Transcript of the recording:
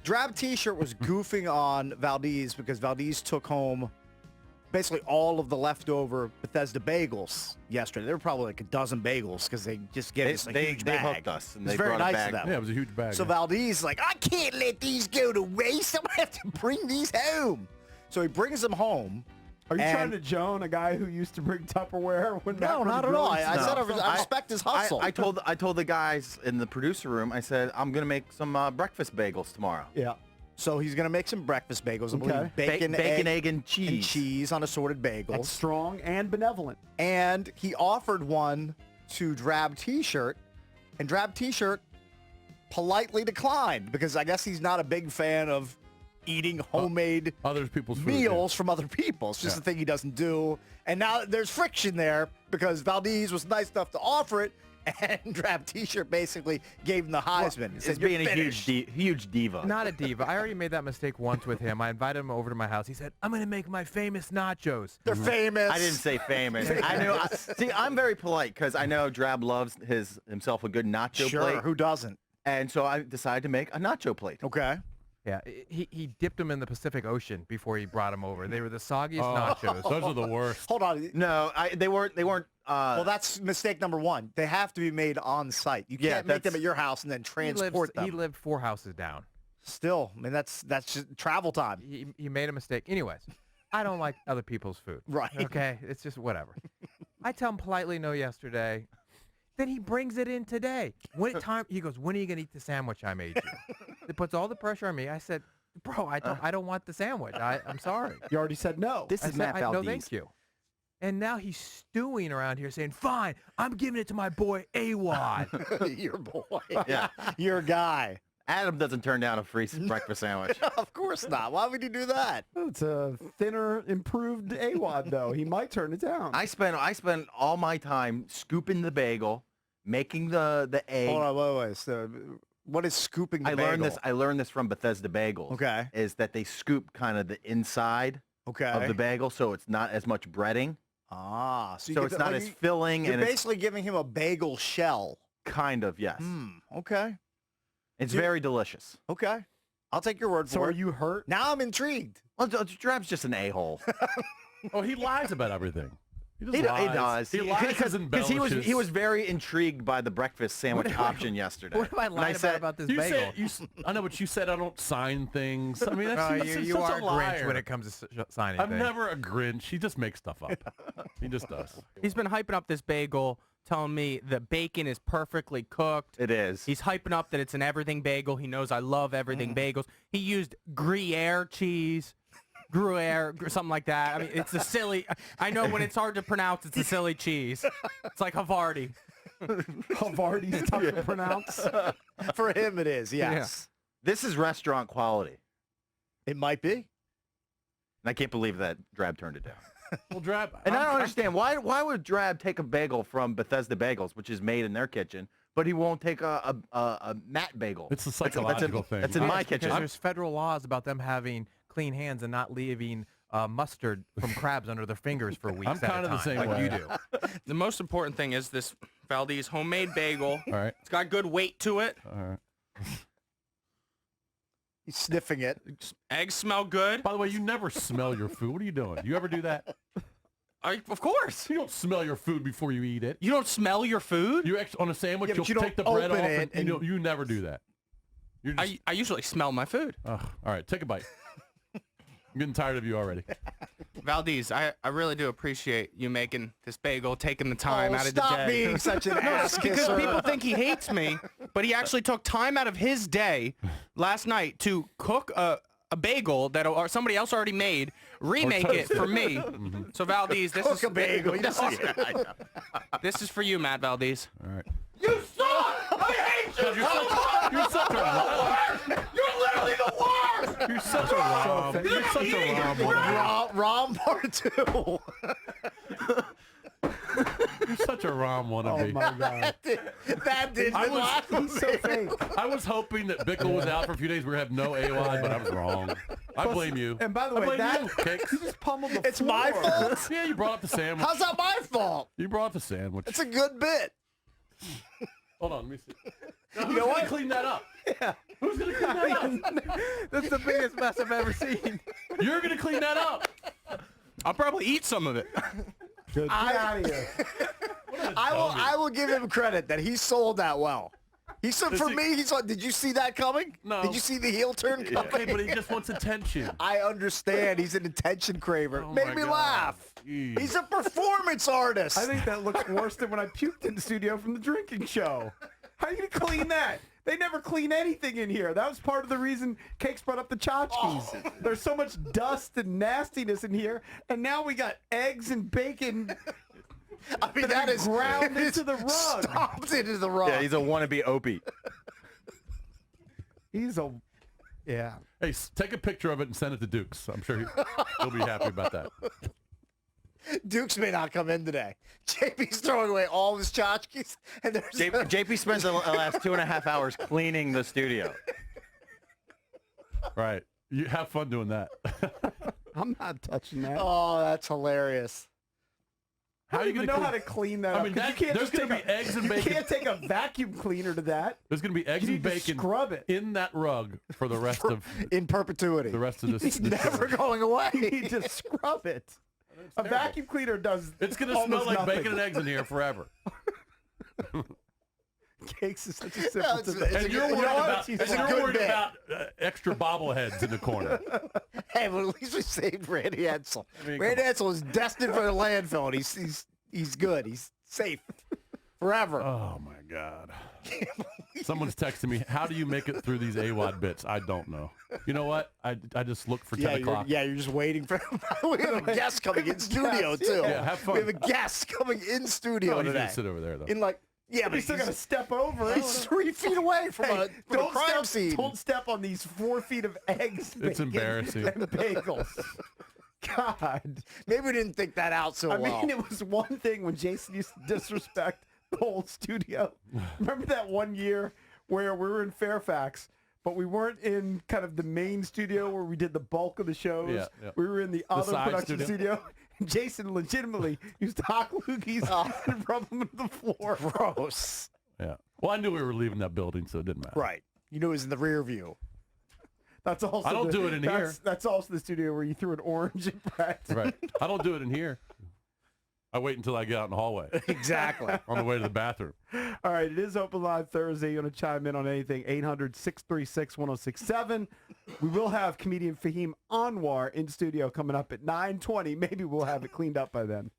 Drab T-shirt was goofing on Valdez because Valdez took home basically all of the leftover Bethesda bagels yesterday. There were probably like a dozen bagels because they just gave us a huge bag. They hooked us. And it was they very brought nice a bag. of them. Yeah, it was a huge bag. So Valdez is like, I can't let these go to waste. I'm going to have to bring these home. So he brings them home. Are you trying to Joan, a guy who used to bring Tupperware? When no, not at all. I said I respect his hustle. I told the guys in the producer room, I said, I'm going to make some breakfast bagels tomorrow. Yeah. So he's going to make some breakfast bagels. Okay. Bacon, egg, and cheese. And cheese on assorted bagels. That's strong and benevolent. And he offered one to Drab T-shirt, and Drab T-shirt politely declined because I guess he's not a big fan of eating homemade other people's meals from other people. It's just a thing he doesn't do. And now there's friction there because Valdez was nice enough to offer it, and Drab T-shirt basically gave him the Heisman. Well, it's being a huge diva. Not a diva. I already made that mistake once with him. I invited him over to my house. He said, I'm going to make my famous nachos. They're famous. I didn't say famous. I knew. See, I'm very polite because I know Drab loves himself a good nacho plate. Sure, who doesn't? And so I decided to make a nacho plate. Okay. Yeah, he dipped them in the Pacific Ocean before he brought them over. They were the soggiest nachos. Those are the worst. Hold on. No, they weren't. Well, that's mistake number one. They have to be made on site. You can't make them at your house and then transport them. He lived 4 houses down. Still, I mean, that's just travel time. He made a mistake. Anyways, I don't like other people's food. Right. Okay? It's just whatever. I tell him politely no yesterday. Then he brings it in today. He goes, when are you going to eat the sandwich I made you? It puts all the pressure on me. I said, bro, I don't want the sandwich. I'm sorry. You already said no. This is Matt Valdez. No, thank you. And now he's stewing around here saying, fine, I'm giving it to my boy Awadd. Your boy. Yeah. Your guy. Adam doesn't turn down a free breakfast sandwich. Of course not. Why would you do that? It's a thinner, improved Awadd, though. He might turn it down. I spent all my time scooping the bagel, making the egg. Hold on, wait. So, what is scooping the bagel? I learned this from Bethesda Bagels. Okay. Is that they scoop kind of the inside of the bagel so it's not as much breading. Ah. So it's not as filling. You're basically giving him a bagel shell. Kind of, yes. Okay. It's very delicious. Okay. I'll take your word for it. So are you hurt? Now I'm intrigued. Well, Drab's just an a-hole. Oh, he lies about everything. He does. He lies because he was very intrigued by the breakfast sandwich option yesterday. What am I lying about this bagel? I know, but you said I don't sign things. I mean, that's you such are a liar. Grinch when it comes to signing I'm things. never a Grinch. He just makes stuff up. He just does. He's been hyping up this bagel, telling me the bacon is perfectly cooked. It is. He's hyping up that it's an everything bagel. He knows I love everything bagels. He used Gruyere cheese. Gruyere, something like that. I mean, it's a silly. I know when it's hard to pronounce, it's a silly cheese. It's like Havarti. Havarti's tough to pronounce. For him, it is. Yes. Yeah. This is restaurant quality. It might be. And I can't believe that Drab turned it down. Well, Drab. And I don't understand why would Drab take a bagel from Bethesda Bagels, which is made in their kitchen, but he won't take a Matt bagel? It's a psychological thing. That's in my kitchen. Because there's federal laws about them having clean hands and not leaving mustard from crabs under their fingers for weeks. I'm kind of the same like way. you do. The most important thing is this Valdez homemade bagel. All right. It's got good weight to it. All right. He's sniffing it. Eggs smell good. By the way, you never smell your food. What are you doing? You ever do that? Of course. You don't smell your food before you eat it. You don't smell your food? You on a sandwich, Yeah, you'll take the bread off, and and you never do that. You're just, I usually smell my food. all right, take a bite. I'm getting tired of you already. Valdez, I really do appreciate you making this bagel, taking the time out of the day. Stop being such an ass Because kisser. people think he hates me, but he actually took time out of his day last night to cook a bagel that somebody else already made, remake it for me. So Valdez, this is a bagel. this is for you, Matt Valdez. All right. You suck! I hate you! You're such a You're literally the worst! You're such a rom. You're such a rom. Rom part 2. You're such a rom wannabe. Oh my God. That did He's so fake. I was hoping that Bickle was out for a few days. We're gonna have no Awadd, but I was wrong. I blame you. And by the I way, blame that you, Kicks. you just pummeled the It's my floor. fault? Yeah, you brought up the sandwich. How's that my fault? You brought up the sandwich. It's a good bit. Hold on, let me see. Now, who's gonna clean that up? Yeah. Who's gonna clean that up? That's the biggest mess I've ever seen. You're gonna clean that up. I'll probably eat some of it. Get out of here. I will give him credit that he sold that well. He said for me, he's like, did you see that coming? No. Did you see the heel turn coming? Okay, but he just wants attention. I understand. He's an attention craver. Oh Made my me God. laugh. Jeez. He's a performance artist. I think that looks worse than when I puked in the studio from the drinking show. How are you going to clean that? They never clean anything in here. That was part of the reason Cakes brought up the tchotchkes. There's so much dust and nastiness in here, and now we got eggs and bacon I mean, that is ground into the rug. Stomped into the rug. Yeah, he's a wannabe Opie. He's a, yeah. Hey, take a picture of it and send it to Dukes. I'm sure he'll be happy about that. Dukes may not come in today. JP's throwing away all of his tchotchkes, and there's JP spends the last 2.5 hours cleaning the studio. Right. You have fun doing that. I'm not touching that. Oh, that's hilarious. How do you gonna know clean- how to clean that I up? mean, 'Cause that- you can't there's just gonna take be eggs and You bacon. can't take a vacuum cleaner to that. There's going to be eggs You and need to bacon scrub it. in that rug for the rest of In perpetuity. this. It's this never show. going away. You need to scrub it. A terrible. vacuum cleaner does It's going to smell almost like nothing. bacon and eggs in here forever. Cakes is such a No, simple it's- thing. it's And a you're good- worried you know what? about, It's a you're good worried bit. about extra bobbleheads in the corner. Hey, but at least we saved Randy Edsel. I mean, Randy Edsel is destined for the landfill, and he's good. He's safe forever. Oh, my God. Someone's texting me, how do you make it through these Awadd bits? I don't know. You know what? I just look for 10 o'clock. You're just waiting for. We have a guest coming in studio too. Yeah, have fun. We have a guest coming in studio Oh, he's today. going to sit over there, though. In like, yeah, but You still got to step over. he's 3 feet away from Hey, a crime scene. Don't step on these 4 feet of eggs. It's bacon, embarrassing. And bagels. God. Maybe we didn't think that out so I well. mean, it was one thing when Jason used to disrespect the whole studio. Remember that one year where we were in Fairfax, but we weren't in kind of the main studio where we did the bulk of the shows. Yeah, yeah. We were in the other side production studio. And Jason legitimately used to hawk loogies and rub them into the floor. Gross. Yeah. Well, I knew we were leaving that building, so it didn't matter. Right. You knew it was in the rear view. That's also I don't do it in here. That's also the studio where you threw an orange at Brett. Right. I don't do it in here. I wait until I get out in the hallway Exactly. on the way to the bathroom. All right, it is Open Live Thursday. You want to chime in on anything, 800-636-1067. We will have comedian Fahim Anwar in studio coming up at 9:20. Maybe we'll have it cleaned up by then.